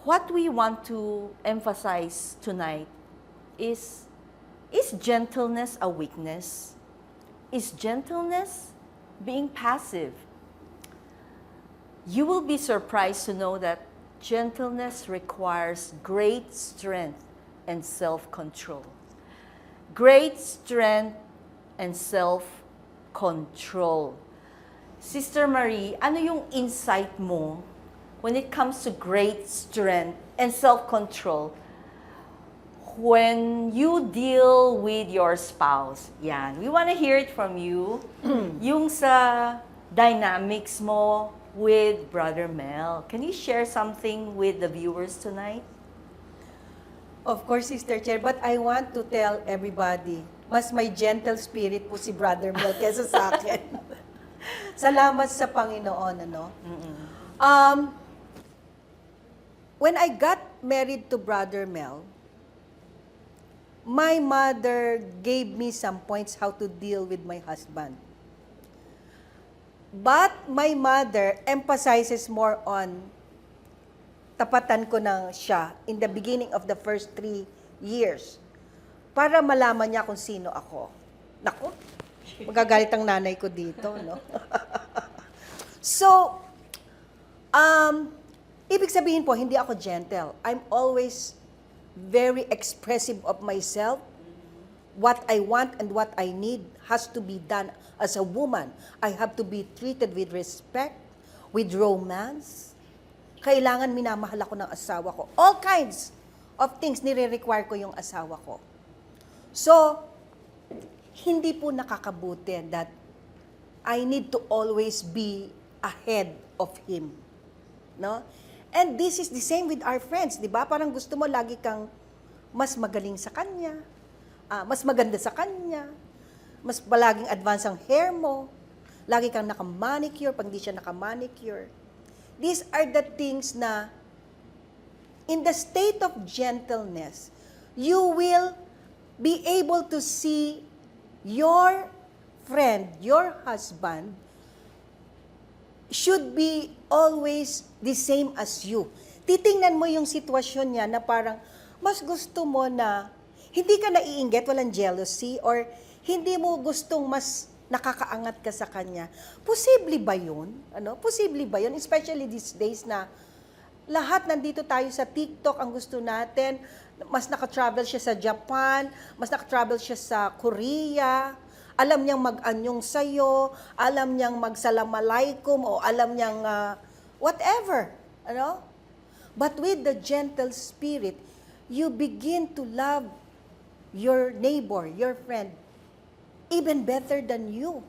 what we want to emphasize tonight is gentleness a weakness? Is gentleness being passive? You will be surprised to know that gentleness requires great strength and self-control. Great strength and self-control. Sister Marie, ano yung insight mo when it comes to great strength and self-control when you deal with your spouse? Yan. We want to hear it from you. Yung sa dynamics mo with Brother Mel. Can you share something with the viewers tonight? Of course, Sister Chair, but I want to tell everybody, mas may gentle spirit po si Brother Mel kesa sa akin. Salamat sa Panginoon, ano? When I got married to Brother Mel, my mother gave me some points how to deal with my husband. But my mother emphasizes more on tapatan ko na siya in the beginning of the first 3 years para malaman niya kung sino ako. Naku, magagalit ang nanay ko dito, no? So, ibig sabihin po, hindi ako gentle. I'm always very expressive of myself. What I want and what I need has to be done as a woman. I have to be treated with respect, with romance. Kailangan minamahal ako ng asawa ko. All kinds of things nire-require ko yung asawa ko. So, hindi po nakakabuti that I need to always be ahead of him. No? And this is the same with our friends, di ba? Parang gusto mo lagi kang mas magaling sa kanya, mas maganda sa kanya, mas palaging advance ang hair mo, lagi kang naka-manicure pag di siya naka-manicure. These are the things na in the state of gentleness, you will be able to see your friend, your husband, should be always the same as you. Titingnan mo yung sitwasyon niya na parang mas gusto mo na hindi ka naiinggit, walang jealousy, or hindi mo gustong mas nakakaangat ka sa kanya. Posible ba yun? Ano? Posible ba yun? Especially these days na lahat nandito tayo sa TikTok, ang gusto natin, mas naka-travel siya sa Japan, mas naka-travel siya sa Korea, alam niyang mag-anyong sa'yo, alam niyang mag-salamalaikum, o alam niyang whatever. Ano? But with the gentle spirit, you begin to love your neighbor, your friend, even better than you.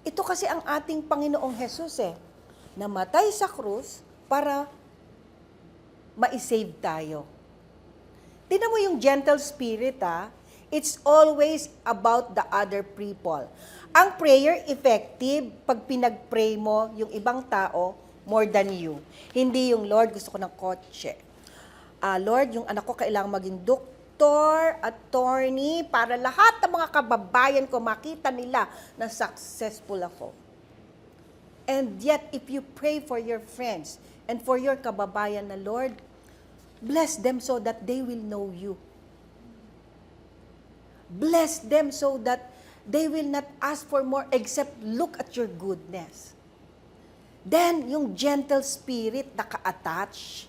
Ito kasi ang ating Panginoong Jesus namatay sa krus para ma-save tayo. Tingnan mo yung gentle spirit, it's always about the other people. Ang prayer effective pag pinag-pray mo yung ibang tao more than you. Hindi yung, Lord, gusto ko ng kotse. Lord, yung anak ko kailangang maging doktor, attorney, para lahat ng mga kababayan ko makita nila na successful ako. And yet, if you pray for your friends and for your kababayan na, Lord, bless them so that they will know you. Bless them so that they will not ask for more except look at your goodness. Then, yung gentle spirit naka-attach,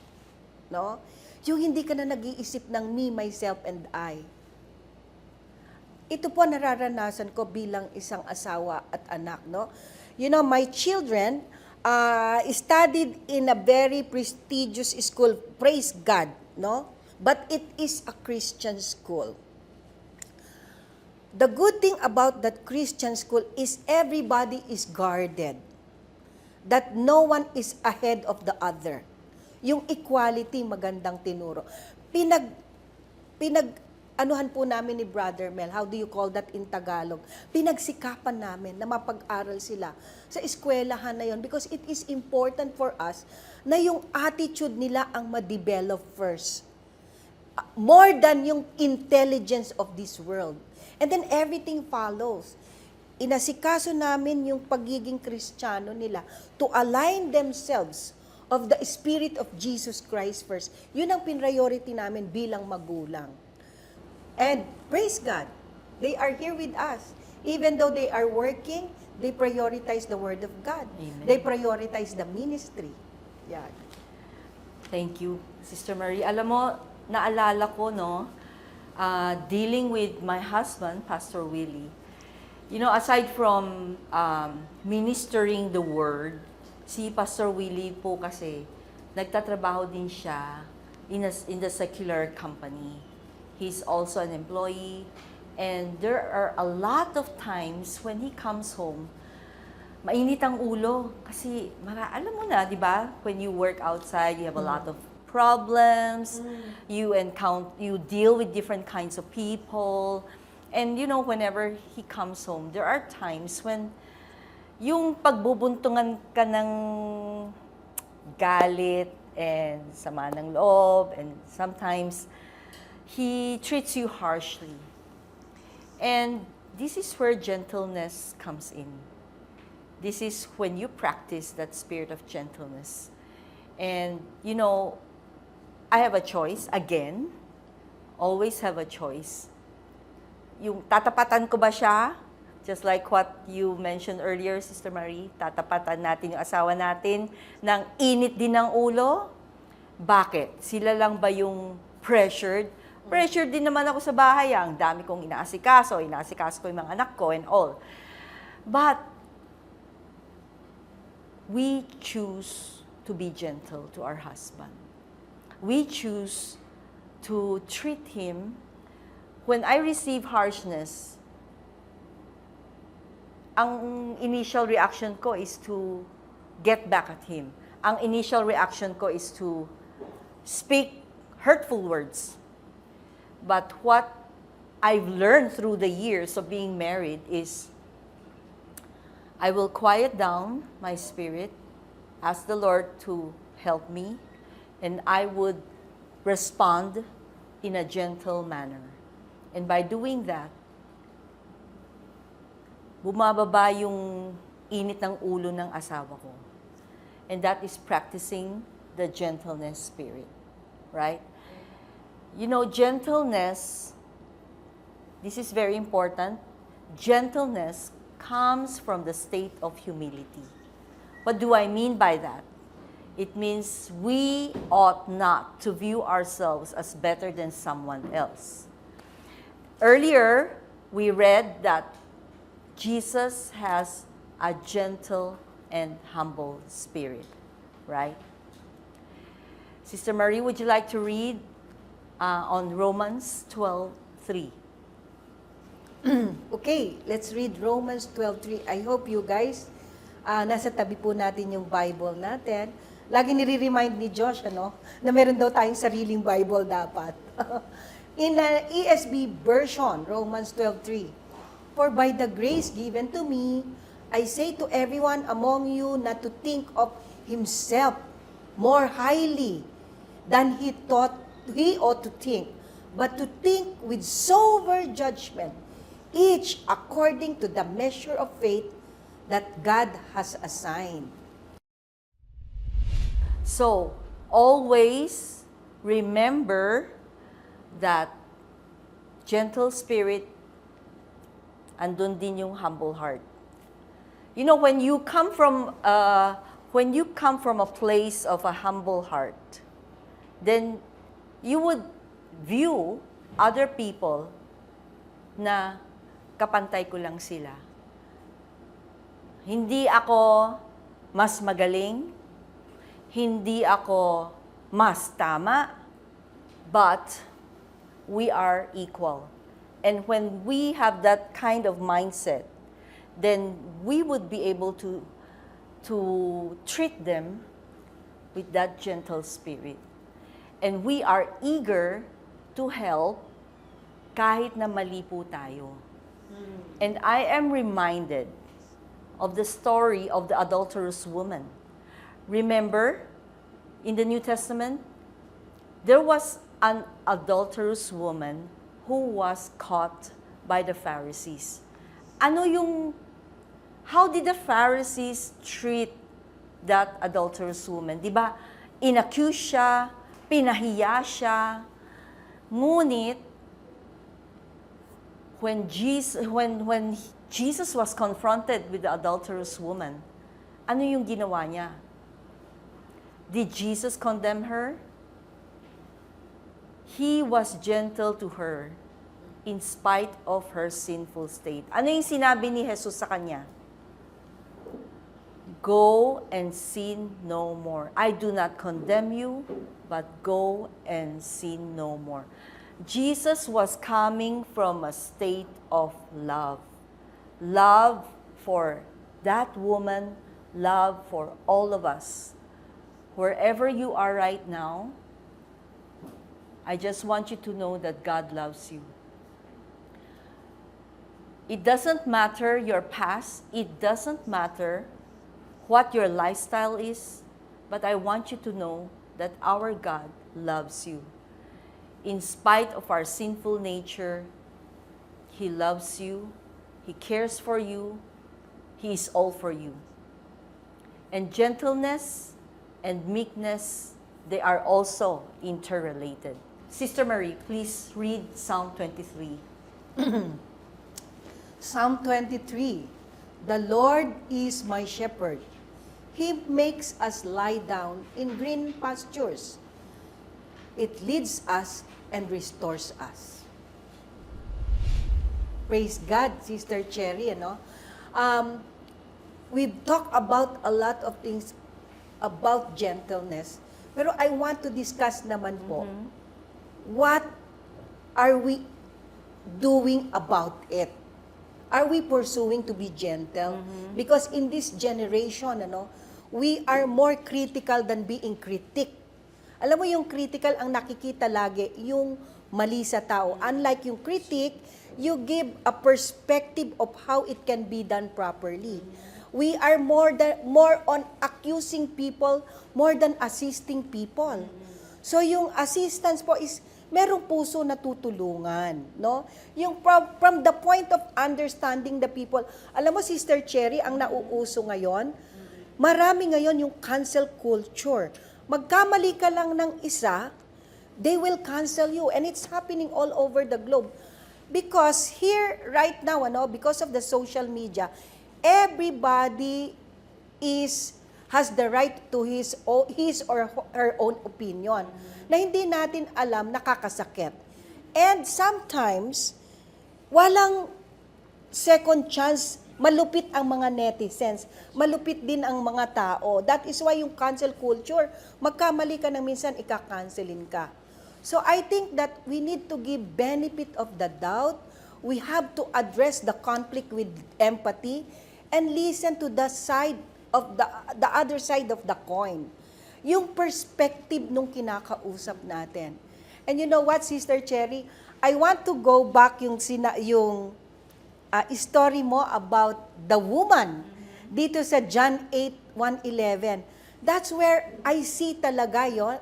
no? Yung hindi ka na nag-iisip ng me, myself, and I. Ito po nararanasan ko bilang isang asawa at anak, no? You know, my children studied in a very prestigious school, praise God, no? But it is a Christian school. The good thing about that Christian school is everybody is guarded. That no one is ahead of the other. Yung equality, magandang tinuro. Anuhan po namin ni Brother Mel, how do you call that in Tagalog? Pinagsikapan namin na mapag-aral sila sa eskwelahan na yon because it is important for us na yung attitude nila ang ma-develop first. More than yung intelligence of this world. And then everything follows. Inasikaso namin yung pagiging Kristiyano nila to align themselves of the Spirit of Jesus Christ first. Yun ang priority namin bilang magulang. And praise God, they are here with us. Even though they are working, they prioritize the Word of God. Amen. They prioritize the ministry. Yan. Thank you, Sister Marie. Alam mo, naalala ko, no, dealing with my husband, Pastor Willie, you know, aside from ministering the Word, si Pastor Willie po kasi, nagtatrabaho din siya in the secular company. He's also an employee. And there are a lot of times when he comes home, mainit ang ulo. Kasi, alam mo na, di ba? When you work outside, you have a lot of problems. You deal with different kinds of people. And you know, whenever he comes home, there are times when yung pagbubuntungan ka ng galit and sama ng loob, and sometimes he treats you harshly. And this is where gentleness comes in. This is when you practice that spirit of gentleness. And, you know, I have a choice, again, always have a choice. Yung tatapatan ko ba siya? Just like what you mentioned earlier, Sister Marie, tatapatan natin yung asawa natin ng init din ng ulo? Bakit? Sila lang ba yung pressured? Pressured din naman ako sa bahay. Ang dami kong inaasikaso ko yung mga anak ko and all. But, we choose to be gentle to our husband. We choose to treat him. When I receive harshness, ang initial reaction ko is to get back at him. Ang initial reaction ko is to speak hurtful words. But what I've learned through the years of being married is I will quiet down my spirit, ask the Lord to help me, and I would respond in a gentle manner. And by doing that, bumababa yung init ng ulo ng asawa ko. And that is practicing the gentleness spirit, right? You know, gentleness, this is very important. Gentleness comes from the state of humility. What do I mean by that? It means we ought not to view ourselves as better than someone else. Earlier, we read that Jesus has a gentle and humble spirit, right? Sister Marie, would you like to read on Romans 12:3? Okay, let's read Romans 12:3. I hope you guys, nasa tabi po natin yung Bible natin. Lagi nire-remind ni Josh, na meron daw tayong sariling Bible dapat. In the ESV version, Romans 12:3, for by the grace given to me, I say to everyone among you not to think of himself more highly than he ought to think, but to think with sober judgment, each according to the measure of faith that God has assigned. So, always remember that gentle spirit, andun din yung humble heart. You know, when you come from a place of a humble heart, then you would view other people na kapantay ko lang sila. Hindi ako mas magaling, hindi ako mas tama, but we are equal. And when we have that kind of mindset, then we would be able to treat them with that gentle spirit. And we are eager to help kahit na mali po tayo. And I am reminded of the story of the adulterous woman. Remember, in the New Testament, there was an adulterous woman who was caught by the Pharisees. How did the Pharisees treat that adulterous woman. Di ba? Inaccuse siya, pinahiya siya. Ngunit, when Jesus was confronted with the adulterous woman, ano yung ginawa niya? Did Jesus condemn her? He was gentle to her in spite of her sinful state. Ano yung sinabi ni Jesus sa kanya? Go and sin no more. I do not condemn you, but go and sin no more. Jesus was coming from a state of love. Love for that woman, love for all of us. Wherever you are right now, I just want you to know that God loves you. It doesn't matter your past. It doesn't matter what your lifestyle is. But I want you to know that our God loves you. In spite of our sinful nature, He loves you. He cares for you. He is all for you. And gentleness and meekness, they are also interrelated. Sister Marie, please read Psalm 23. Psalm 23, the Lord is my shepherd. He makes us lie down in green pastures. It leads us and restores us. Praise God, Sister Cherry, we've talked about a lot of things about gentleness, pero I want to discuss naman po, what are we doing about it? Are we pursuing to be gentle? Because in this generation, we are more critical than being critic. Alam mo yung critical, ang nakikita lagi, yung mali sa tao. Unlike yung critic, you give a perspective of how it can be done properly. We are more on accusing people more than assisting people. So yung assistance po is merong puso na tutulungan, no? Yung from the point of understanding the people. Alam mo, Sister Cherry, ang nauuso ngayon, marami ngayon yung cancel culture. Magkamali ka lang ng isa, they will cancel you. And it's happening all over the globe. Because here, right now, because of the social media, everybody has the right to his or her own opinion na hindi natin alam, nakakasakit. And sometimes, walang second chance, malupit ang mga netizens, malupit din ang mga tao. That is why yung cancel culture, magkamali ka ng minsan, ika-cancelin ka. So I think that we need to give benefit of the doubt. We have to address the conflict with empathy and listen to the side of the other side of the coin. Yung perspective nung kinakausap natin. And you know what, Sister Cherry? I want to go back yung story mo about the woman dito sa John 8:1-11. That's where I see talaga yon,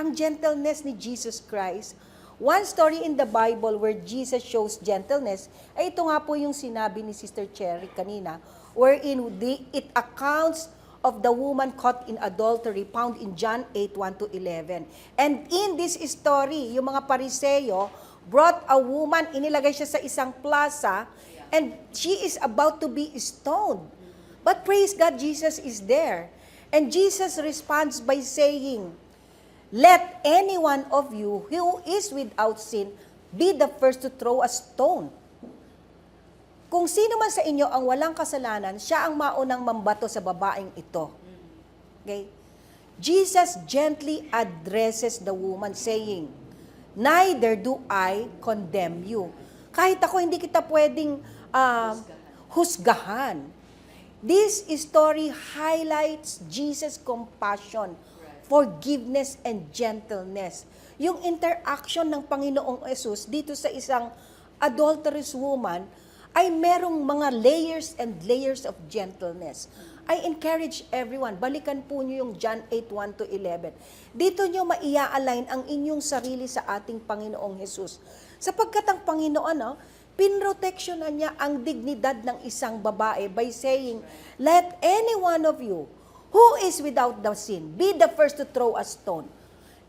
ang gentleness ni Jesus Christ. One story in the Bible where Jesus shows gentleness, ay ito nga po yung sinabi ni Sister Cherry kanina, wherein it accounts of the woman caught in adultery found in John 8:1-11. And in this story, yung mga Pariseo brought a woman, inilagay siya sa isang plaza, and she is about to be stoned. But praise God, Jesus is there. And Jesus responds by saying, "Let any one of you who is without sin be the first to throw a stone." Kung sino man sa inyo ang walang kasalanan, siya ang maunang mambato sa babaeng ito. Okay? Jesus gently addresses the woman saying, "Neither do I condemn you." Kahit ako hindi kita pwedeng husgahan. This story highlights Jesus' compassion, forgiveness, and gentleness. Yung interaction ng Panginoong Yesus dito sa isang adulterous woman ay merong mga layers and layers of gentleness. I encourage everyone, balikan po niyo yung John 8:1-11. Dito niyo maia-align ang inyong sarili sa ating Panginoong Hesus. Sapagkat ang Panginoon, pinroteksyonan niya ang dignidad ng isang babae by saying, "Let any one of you Who is without the sin? Be the first to throw a stone.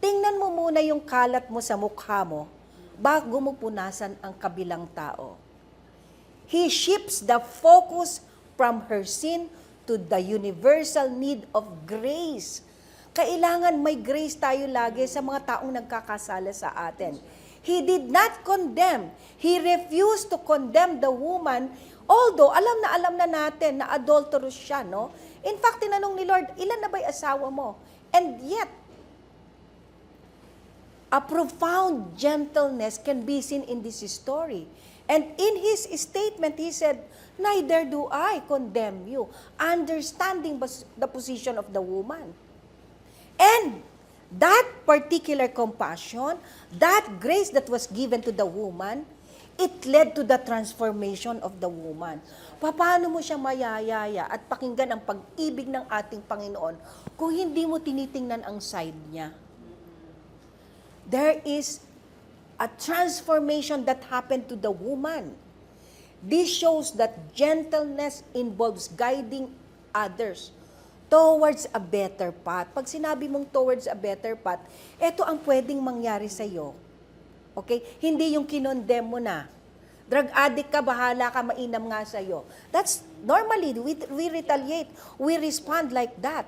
Tingnan mo muna yung kalat mo sa mukha mo bago mo punasan ang kabilang tao. He shifts the focus from her sin to the universal need of grace. Kailangan may grace tayo lagi sa mga taong nagkakasala sa atin. He did not condemn. He refused to condemn the woman, although alam na natin na adulterous siya, no? In fact, tinanong ni Lord, ilan na ba'y asawa mo? And yet, a profound gentleness can be seen in this story. And in his statement, he said, neither do I condemn you, understanding the position of the woman. And that particular compassion, that grace that was given to the woman, it led to the transformation of the woman. Paano mo siya mayayaya at pakinggan ang pag-ibig ng ating Panginoon kung hindi mo tinitingnan ang side niya? There is a transformation that happened to the woman. This shows that gentleness involves guiding others towards a better path. Pag sinabi mong towards a better path, ito ang pwedeng mangyari sa iyo. Okay? Hindi yung kinondem mo na. Drug addict ka, bahala ka, mainam nga sa iyo. That's normally, we retaliate. We respond like that.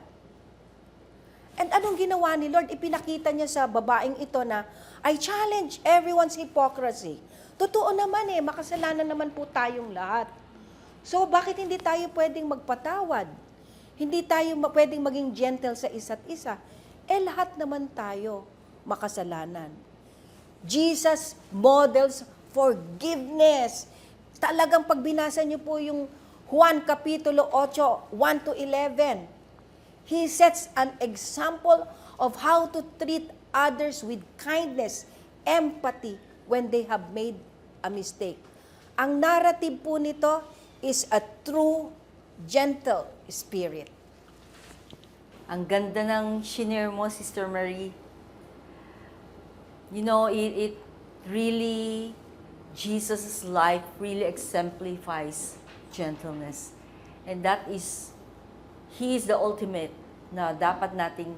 And anong ginawa ni Lord? Ipinakita niya sa babaeng ito na, I challenge everyone's hypocrisy. Totoo naman makasalanan naman po tayong lahat. So, bakit hindi tayo pwedeng magpatawad? Hindi tayo pwedeng maging gentle sa isa't isa? Lahat naman tayo makasalanan. Jesus models forgiveness. Talagang pag binasa niyo po yung Juan Kapitulo 8, 1 to 11, He sets an example of how to treat others with kindness, empathy, when they have made a mistake. Ang narrative po nito is a true, gentle spirit. Ang ganda ng shinare mo, Sister Marie. You know, it really, Jesus' life really exemplifies gentleness. And that is, He is the ultimate na dapat nating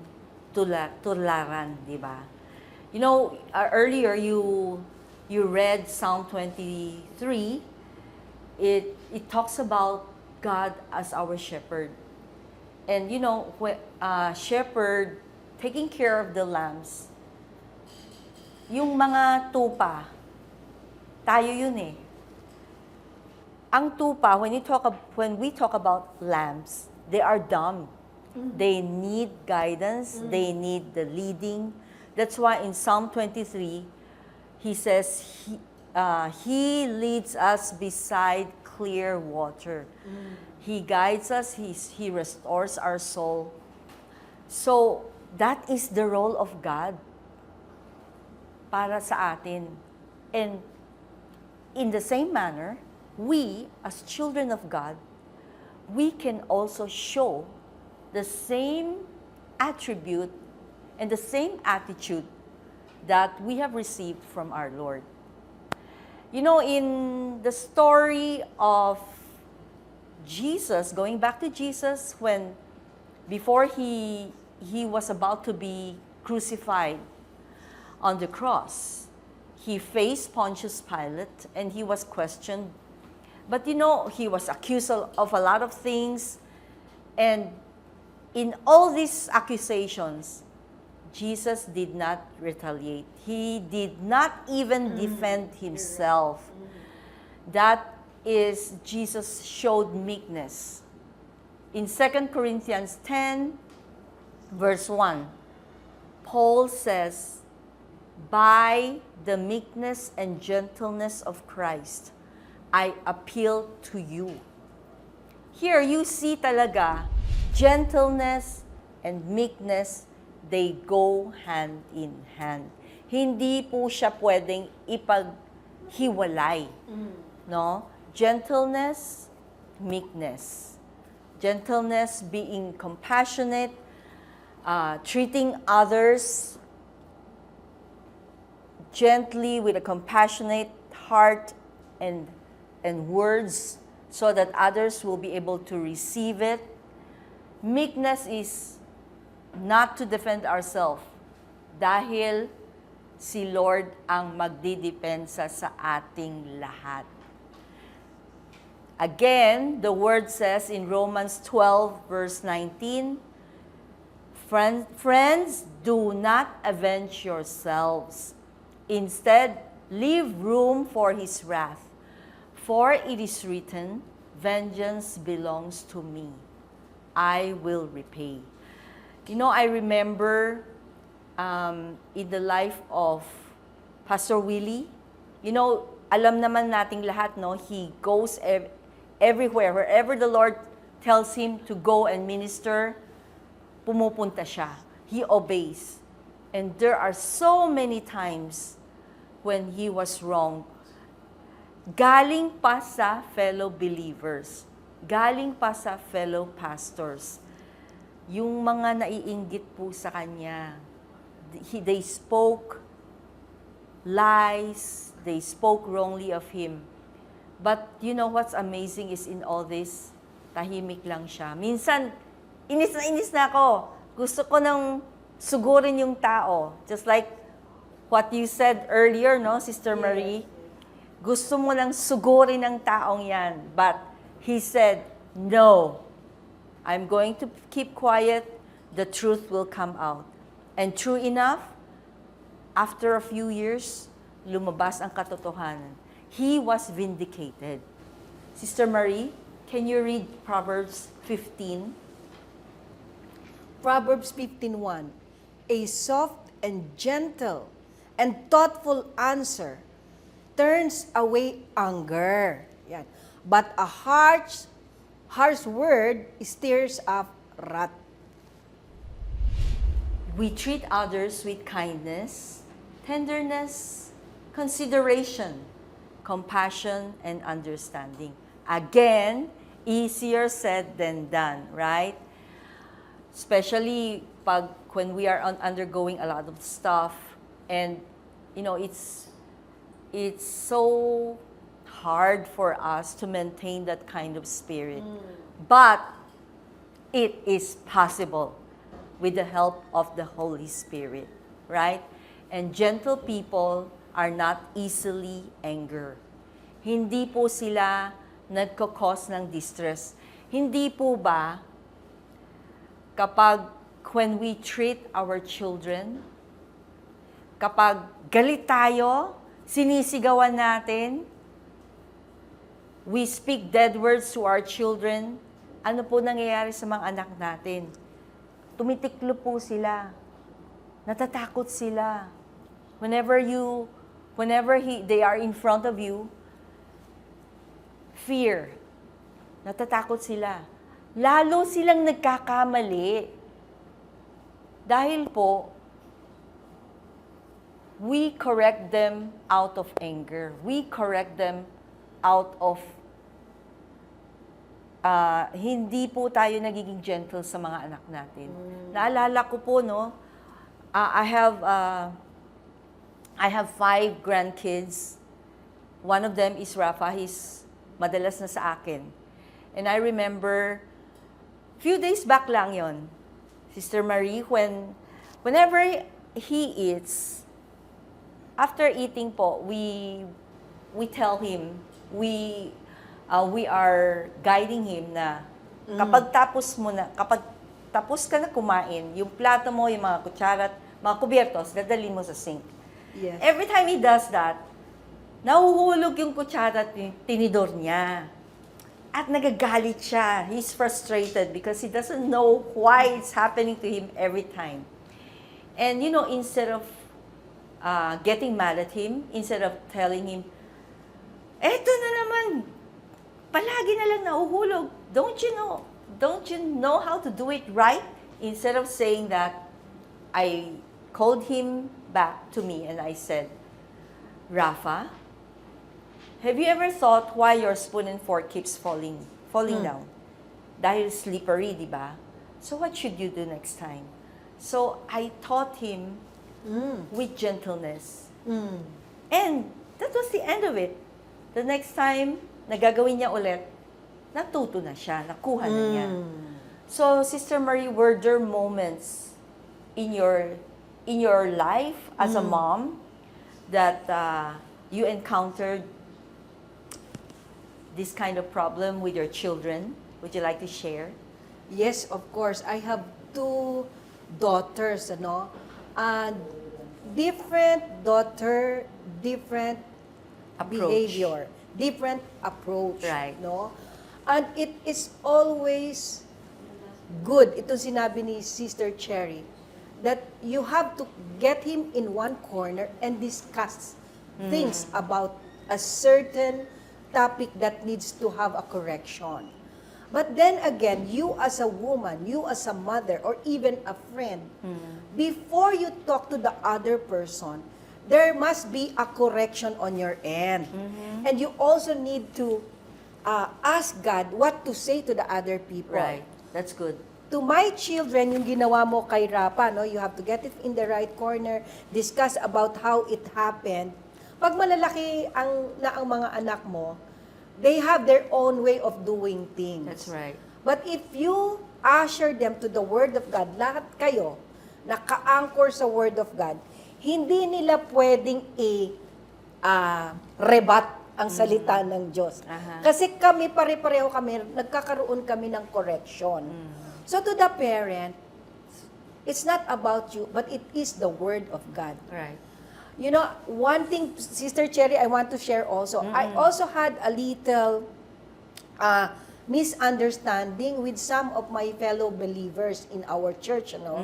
tularan, di ba? You know, earlier you read Psalm 23. It talks about God as our shepherd. And you know, shepherd taking care of the lambs. Yung mga tupa, tayo yun eh. Ang tupa, when we talk about lambs, they are dumb. They need guidance. They need the leading. That's why in Psalm 23, he says, He leads us beside clear water. He guides us. He restores our soul. So, that is the role of God para sa atin. And in the same manner, we, as children of God, we can also show the same attribute and the same attitude that we have received from our Lord. You know, in the story of Jesus, going back to Jesus, before he was about to be crucified on the cross, he faced Pontius Pilate and he was questioned. But you know, he was accused of a lot of things. And in all these accusations, Jesus did not retaliate. He did not even defend himself. That is, Jesus showed meekness. In 2 Corinthians 10, verse 1, Paul says, by the meekness and gentleness of Christ, I appeal to you. Here, you see talaga, gentleness and meekness, they go hand in hand. Hindi po siya pwedeng ipaghiwalay. No? Gentleness, meekness. Gentleness, being compassionate, treating others gently with a compassionate heart and words so that others will be able to receive it. Meekness is not to defend ourselves dahil si Lord ang magdidepensa sa ating lahat. Again, the word says in Romans 12 verse 19, Friends, do not avenge yourselves. Instead, leave room for His wrath. For it is written, vengeance belongs to me. I will repay. You know, I remember in the life of Pastor Willie, you know, alam naman nating lahat, no? He goes everywhere. Wherever the Lord tells him to go and minister, pumupunta siya. He obeys. And there are so many times when he was wrong. Galing pa sa fellow believers. Galing pa sa fellow pastors. Yung mga naiinggit po sa kanya. They spoke lies. They spoke wrongly of him. But you know what's amazing is in all this, tahimik lang siya. Minsan, inis na ako. Gusto ko nang sugurin yung tao. Just like what you said earlier, no, Sister Marie? Gusto mo nang sugurin ang taong yan. But he said, no. I'm going to keep quiet. The truth will come out. And true enough, after a few years, lumabas ang katotohanan. He was vindicated. Sister Marie, can you read Proverbs 15? Proverbs 15:1. A soft and gentle and thoughtful answer turns away anger. Yan. But a harsh word stirs up wrath. We treat others with kindness, tenderness, consideration, compassion, and understanding. Again, easier said than done, right? Especially when we are undergoing a lot of stuff, and you know, it's so hard for us to maintain that kind of spirit. But it is possible with the help of the Holy Spirit, right? And gentle people are not easily angered. Hindi po sila nagkakos ng distress. Hindi po ba kapag when we treat our children, kapag galit tayo, sinisigawan natin, we speak dead words to our children, ano po nangyayari sa mga anak natin? Tumitiklo po sila. Natatakot sila. Whenever they are in front of you, fear. Natatakot sila. Lalo silang nagkakamali. Dahil po, we correct them out of anger. We correct them out of hindi po tayo nagiging gentle sa mga anak natin. Naalala ko po, no, I have 5 grandkids. One of them is Rafa. He's madalas na sa akin. And I remember, few days back lang yon, Sister Marie, whenever he eats, after eating po, we tell him, we are guiding him na kapag tapos ka na kumain, yung plato mo, yung mga kutsara, mga kubyertos, dadalhin mo sa sink. Yes. Every time he does that, nahuhulog yung kutsara at tinidor niya. At nagagalit siya. He's frustrated because he doesn't know why it's happening to him every time. And you know, instead of getting mad at him, instead of telling him, eto na naman, palagi na lang nahuhulog. Don't you know how to do it right? Instead of saying that, I called him back to me and I said, Rafa, have you ever thought why your spoon and fork keeps falling down? Dahil slippery, di ba? So what should you do next time? So I taught him with gentleness. And that was the end of it. The next time, nagagawin niya ulit, natuto na siya, nakuha na niya. So, Sister Marie, were there moments in your life as a mom that you encountered this kind of problem with your children? Would you like to share? Yes, of course. I have two daughters, ano? And different daughter, different Approach. behavior, different approach, Right. no? And it is always good, ito sinabi ni Sister Cherry, that you have to get him in one corner and discuss things about a certain topic that needs to have a correction. But then again, you as a woman, you as a mother, or even a friend, before you talk to the other person, there must be a correction on your end. And you also need to ask God what to say to the other people. Right. That's good. To my children, yung ginawa mo kay Rapa, no, you have to get it in the right corner, discuss about how it happened. Pag malalaki ang mga anak mo, they have their own way of doing things. That's right. But if you usher them to the Word of God, lahat kayo naka-anchor sa Word of God, hindi nila pwedeng rebat ang salita ng Diyos. Aha. Kasi kami, pare-pareho kami, nagkakaroon kami ng correction. So to the parent, it's not about you, but it is the Word of God. Right. You know, one thing, Sister Cherry, I want to share also. I also had a little misunderstanding with some of my fellow believers in our church, you know.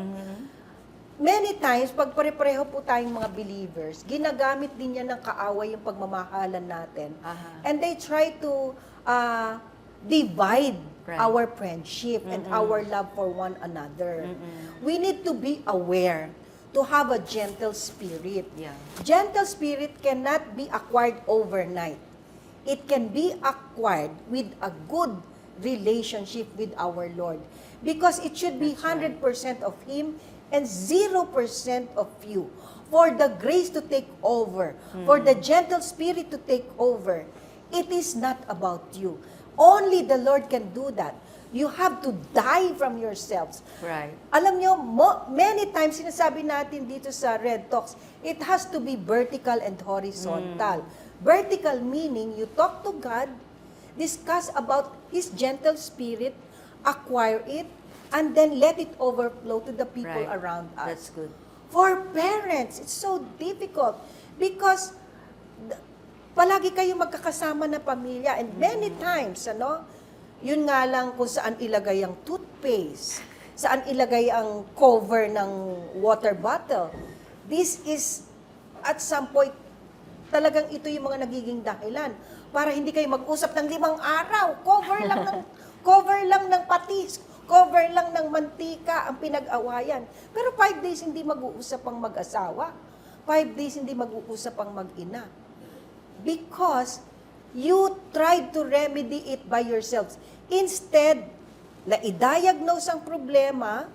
Many times, pag pare-pareho po tayong mga believers, ginagamit din yan ng kaaway yung pagmamahalan natin. Aha. And they try to divide Right. our friendship and our love for one another. We need to be aware to have a gentle spirit. Yeah. Gentle spirit cannot be acquired overnight. It can be acquired with a good relationship with our Lord. Because it should be 100% of Him and 0% of you. For the grace to take over, for the gentle spirit to take over, it is not about you. Only the Lord can do that. You have to die from yourselves. Right. Alam nyo, many times sinasabi natin dito sa Red Talks, it has to be vertical and horizontal. Vertical meaning you talk to God, discuss about His gentle spirit, acquire it, and then let it overflow to the people Right. around us. That's good. For parents, it's so difficult because palagi kayo magkakasama na pamilya and many times, yun nga lang kung saan ilagay ang toothpaste, saan ilagay ang cover ng water bottle. This is, at some point, talagang ito yung mga nagiging dahilan para hindi kayo mag-usap ng 5 araw. Cover lang ng patis, cover lang ng mantika ang pinag-awayan. Pero 5 days hindi mag-uusap ang mag-asawa. 5 days hindi mag-uusap ang mag-ina. Because you tried to remedy it by yourselves. Instead, na i-diagnose ang problema,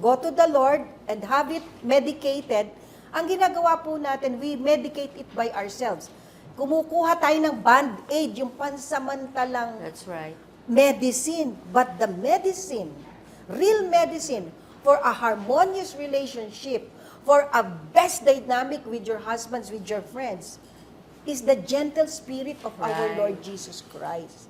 go to the Lord and have it medicated. Ang ginagawa po natin, we medicate it by ourselves. Kumukuha tayo ng band-aid, yung pansamantalang That's right. medicine. But the medicine, real medicine, for a harmonious relationship, for a best dynamic with your husbands, with your friends, is the gentle spirit of our Right. Lord Jesus Christ.